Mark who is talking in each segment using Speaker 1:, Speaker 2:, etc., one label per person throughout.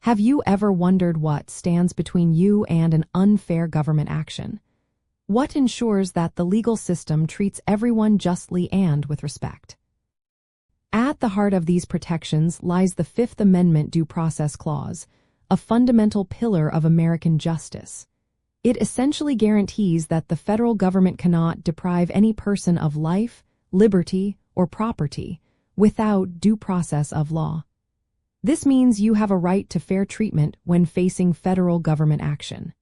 Speaker 1: Have you ever wondered what stands between you and an unfair government action? What ensures that the legal system treats everyone justly and with respect? At the heart of these protections lies the Fifth Amendment Due Process Clause, a fundamental pillar of American justice. It essentially guarantees that the federal government cannot deprive any person of life, liberty, or property without due process of law. This means you have a right to fair treatment when facing federal government action.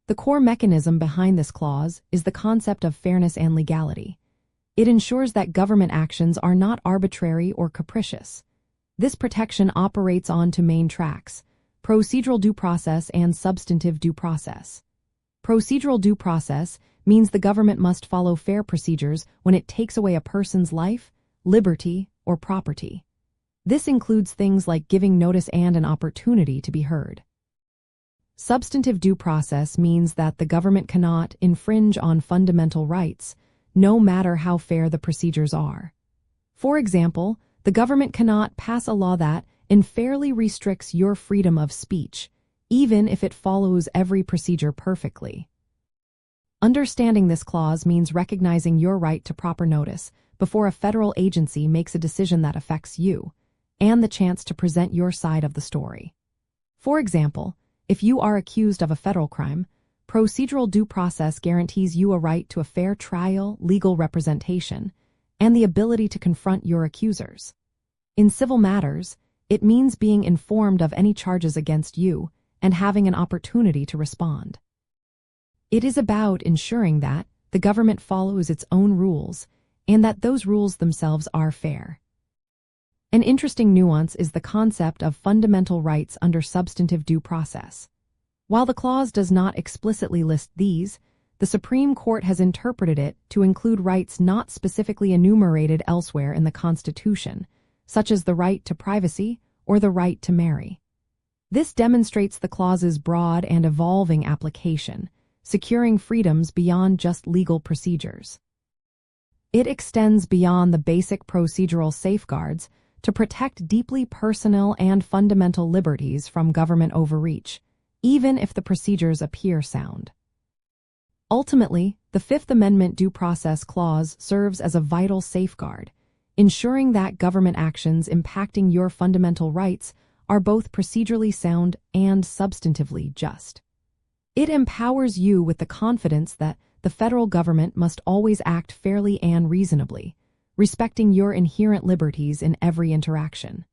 Speaker 1: The core mechanism behind this clause is the concept of fairness and legality. It ensures that government actions are not arbitrary or capricious. This protection operates on two main tracks: procedural due process and substantive due process. Procedural due process means the government must follow fair procedures when it takes away a person's life, liberty, or property. This includes things like giving notice and an opportunity to be heard. Substantive due process means that the government cannot infringe on fundamental rights, no matter how fair the procedures are. For example, the government cannot pass a law that unfairly restricts your freedom of speech, even if it follows every procedure perfectly. Understanding this clause means recognizing your right to proper notice before a federal agency makes a decision that affects you, and the chance to present your side of the story. For example, if you are accused of a federal crime, procedural due process guarantees you a right to a fair trial, legal representation, and the ability to confront your accusers. In civil matters, it means being informed of any charges against you and having an opportunity to respond. It is about ensuring that the government follows its own rules and that those rules themselves are fair. An interesting nuance is the concept of fundamental rights under substantive due process. While the clause does not explicitly list these, the Supreme Court has interpreted it to include rights not specifically enumerated elsewhere in the Constitution, such as the right to privacy or the right to marry. This demonstrates the clause's broad and evolving application, securing freedoms beyond just legal procedures. It extends beyond the basic procedural safeguards to protect deeply personal and fundamental liberties from government overreach, even if the procedures appear sound. Ultimately, the Fifth Amendment Due Process Clause serves as a vital safeguard, ensuring that government actions impacting your fundamental rights are both procedurally sound and substantively just. It empowers you with the confidence that the federal government must always act fairly and reasonably, respecting your inherent liberties in every interaction.